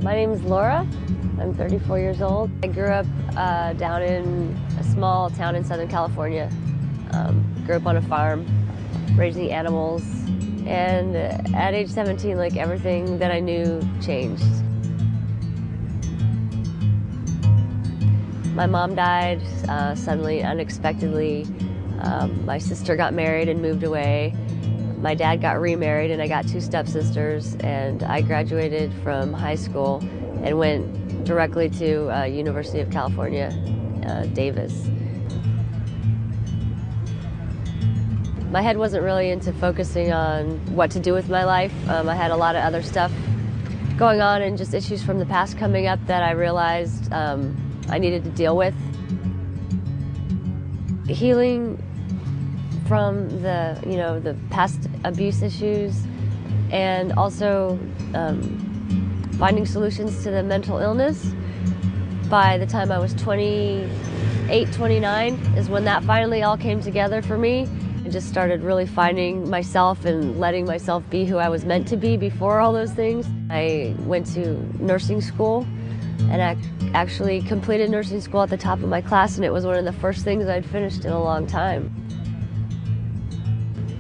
My name is Laura. I'm 34 years old. I grew up down in a small town in Southern California. Grew up on a farm, raising animals, and at age 17, like, everything that I knew changed. My mom died suddenly, unexpectedly. My sister got married and moved away. My dad got remarried, and I got two stepsisters, and I graduated from high school and went directly to University of California, Davis. My head wasn't really into focusing on what to do with my life. I had a lot of other stuff going on and just issues from the past coming up that I realized I needed to deal with. Healing from the past abuse issues, and also finding solutions to the mental illness. By the time I was 28, 29 is when that finally all came together for me. I just started really finding myself and letting myself be who I was meant to be before all those things. I went to nursing school, and I actually completed nursing school at the top of my class, and it was one of the first things I'd finished in a long time.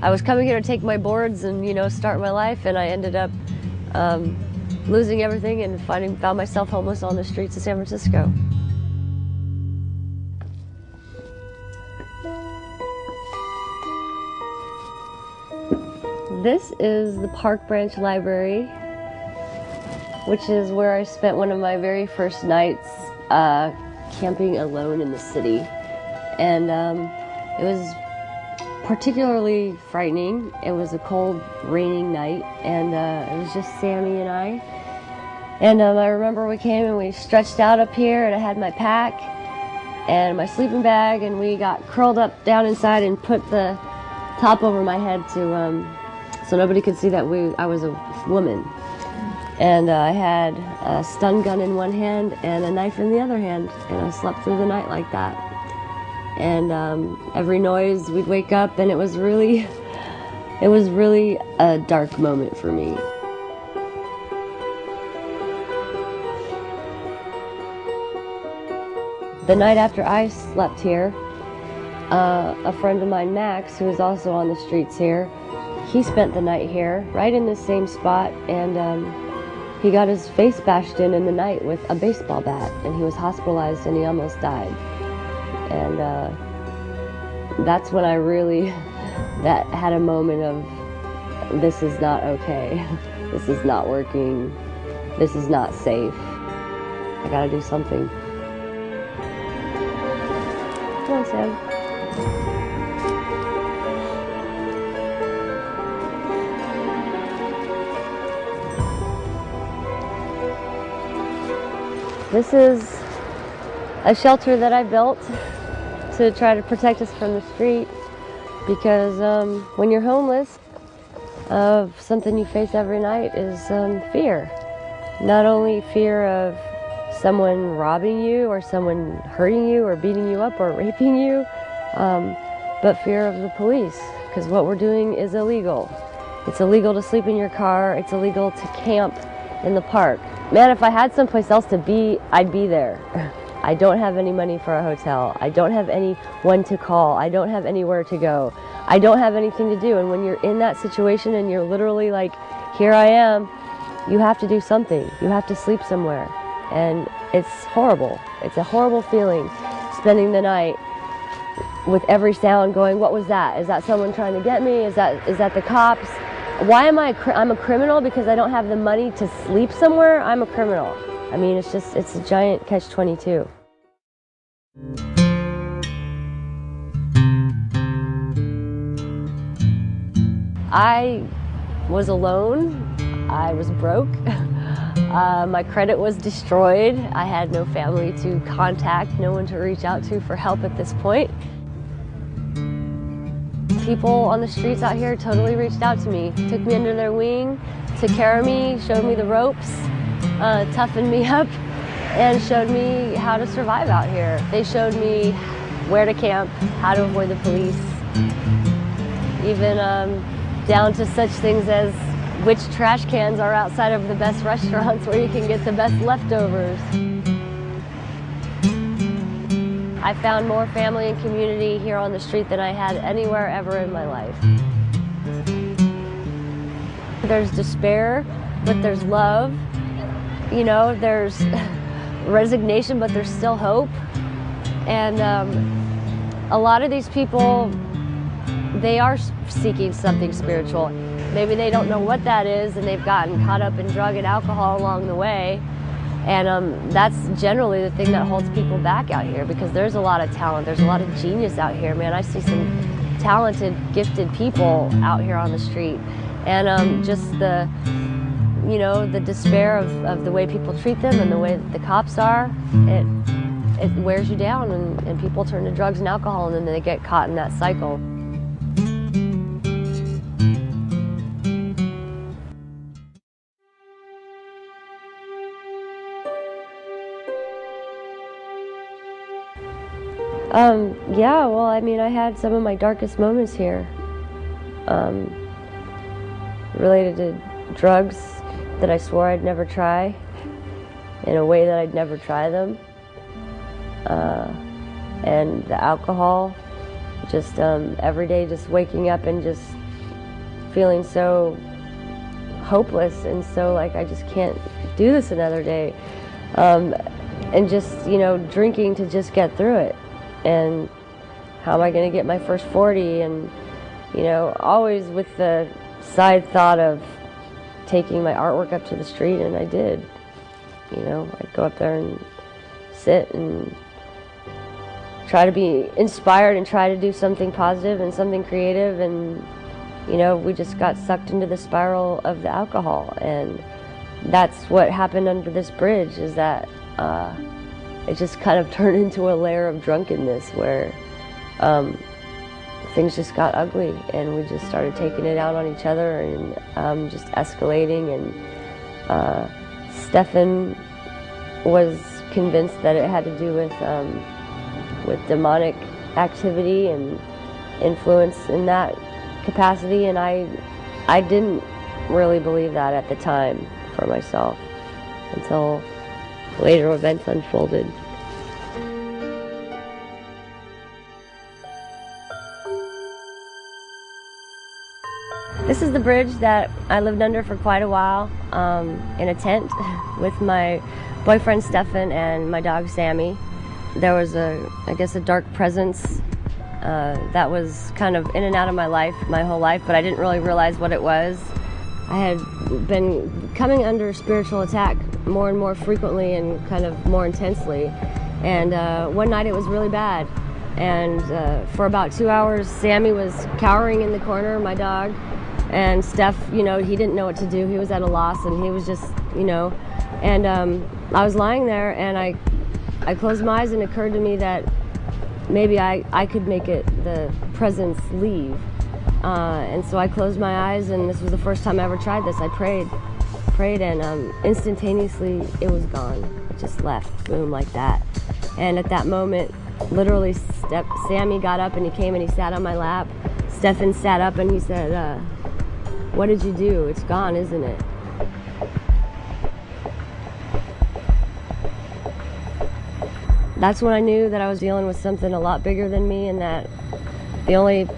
I was coming here to take my boards and, start my life, and I ended up losing everything and found myself homeless on the streets of San Francisco. This is the Park Branch Library, which is where I spent one of my very first nights camping alone in the city. And it was particularly frightening. It was a cold, raining night, and it was just Sammy and I. And I remember we came and we stretched out up here, and I had my pack and my sleeping bag, and we got curled up down inside and put the top over my head to so nobody could see that I was a woman. And I had a stun gun in one hand and a knife in the other hand, and I slept through the night like that. And every noise, we'd wake up, and it was really a dark moment for me. The night after I slept here, a friend of mine, Max, who is also on the streets here, he spent the night here, right in this same spot, and he got his face bashed in the night with a baseball bat, and he was hospitalized, and he almost died. And that's when I really had a moment of, this is not okay. This is not working. This is not safe. I gotta do something. Come on, Sam. This is a shelter that I built to try to protect us from the street, because when you're homeless, something you face every night is fear. Not only fear of someone robbing you or someone hurting you or beating you up or raping you, but fear of the police, because what we're doing is illegal. It's illegal to sleep in your car. It's illegal to camp in the park. Man, if I had someplace else to be, I'd be there. I don't have any money for a hotel. I don't have anyone to call. I don't have anywhere to go. I don't have anything to do. And when you're in that situation and you're literally like, here I am, you have to do something. You have to sleep somewhere. And it's horrible. It's a horrible feeling, spending the night with every sound going, what was that? Is that someone trying to get me? Is that the cops? Why am I'm a criminal because I don't have the money to sleep somewhere? I'm a criminal. I mean, it's a giant catch-22. I was alone. I was broke. My credit was destroyed. I had no family to contact, no one to reach out to for help at this point. People on the streets out here totally reached out to me, took me under their wing, took care of me, showed me the ropes, toughened me up, and showed me how to survive out here. They showed me where to camp, how to avoid the police, even down to such things as which trash cans are outside of the best restaurants where you can get the best leftovers. I found more family and community here on the street than I had anywhere ever in my life. There's despair, but there's love. You know, there's resignation, but there's still hope. And a lot of these people, they are seeking something spiritual. Maybe they don't know what that is, and they've gotten caught up in drug and alcohol along the way. And that's generally the thing that holds people back out here, because there's a lot of talent, there's a lot of genius out here, man. I see some talented, gifted people out here on the street. And just the, you know, the despair of the way people treat them and the way that the cops are, it wears you down, and people turn to drugs and alcohol, and then they get caught in that cycle. Yeah, well, I mean, I had some of my darkest moments here, related to drugs that I swore I'd never try, in a way that I'd never try them, and the alcohol, just every day just waking up and just feeling so hopeless and so like I just can't do this another day, and just, you know, drinking to just get through it. And how am I going to get my first 40? And, you know, always with the side thought of taking my artwork up to the street, and I did. You know, I'd go up there and sit and try to be inspired and try to do something positive and something creative, and, you know, we just got sucked into the spiral of the alcohol, and that's what happened under this bridge, is that it just kind of turned into a layer of drunkenness where things just got ugly, and we just started taking it out on each other, and just escalating. And Stefan was convinced that it had to do with demonic activity and influence in that capacity, and I didn't really believe that at the time for myself until later events unfolded. This is the bridge that I lived under for quite a while, in a tent with my boyfriend Stefan and my dog Sammy. There was I guess a dark presence that was kind of in and out of my life my whole life, but I didn't really realize what it was. I had been coming under spiritual attack more and more frequently and kind of more intensely. And one night it was really bad. And for about 2 hours, Sammy was cowering in the corner, my dog. And Steph, you know, he didn't know what to do. He was at a loss, and he was just, you know. And I was lying there, and I closed my eyes, and it occurred to me that maybe I could make the presence leave. And so I closed my eyes, and this was the first time I ever tried this. I prayed, and instantaneously it was gone. It just left, boom, like that. And at that moment, literally, Sammy got up and he came and he sat on my lap. Stefan sat up and he said, "What did you do? It's gone, isn't it?" That's when I knew that I was dealing with something a lot bigger than me, and that the only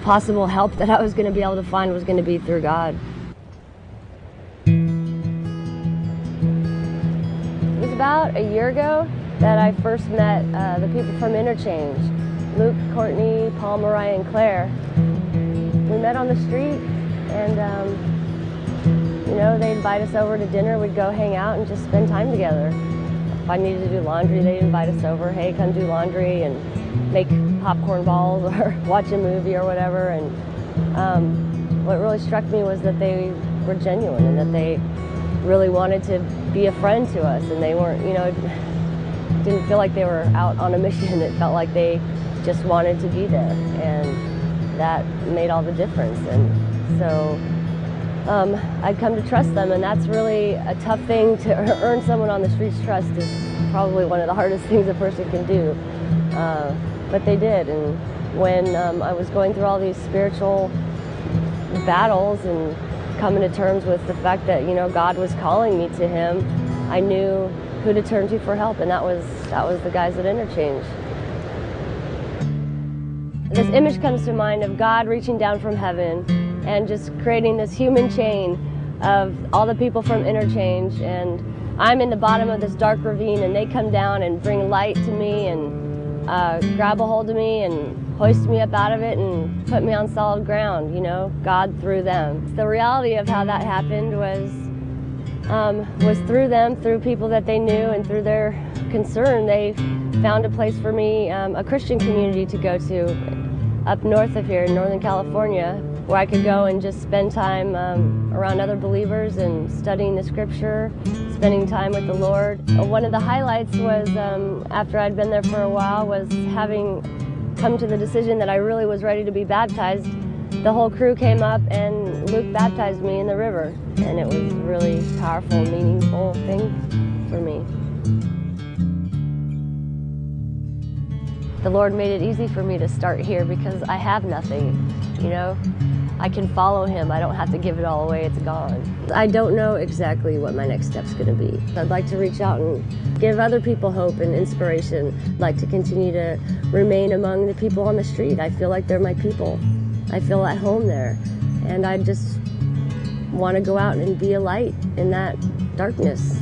possible help that I was going to be able to find was going to be through God. It was about a year ago that I first met the people from Interchange, Luke, Courtney, Paul, Mariah, and Claire. We met on the street, and you know, they'd invite us over to dinner. We'd go hang out and just spend time together. If I needed to do laundry, they'd invite us over. Hey, come do laundry and make popcorn balls or watch a movie or whatever. And what really struck me was that they were genuine and that they really wanted to be a friend to us, and they weren't, didn't feel like they were out on a mission. It felt like they just wanted to be there, and that made all the difference. And so I'd come to trust them, and that's really a tough thing to earn someone on the streets trust. Is probably one of the hardest things a person can do, but they did. And when I was going through all these spiritual battles and coming to terms with the fact that God was calling me to Him, I knew who to turn to for help, and that was the guys at Interchange. This image comes to mind of God reaching down from heaven and just creating this human chain of all the people from Interchange, and I'm in the bottom of this dark ravine, and they come down and bring light to me and grab a hold of me and hoist me up out of it and put me on solid ground, God through them. The reality of how that happened was through them, through people that they knew, and through their concern. They found a place for me, a Christian community to go to up north of here in Northern California, where I could go and just spend time around other believers and studying the scripture, spending time with the Lord. One of the highlights was, after I'd been there for a while, was having come to the decision that I really was ready to be baptized. The whole crew came up and Luke baptized me in the river, and it was a really powerful, meaningful thing for me. The Lord made it easy for me to start here because I have nothing, I can follow Him. I don't have to give it all away. It's gone. I don't know exactly what my next step's going to be. I'd like to reach out and give other people hope and inspiration. I'd like to continue to remain among the people on the street. I feel like they're my people. I feel at home there. And I just want to go out and be a light in that darkness.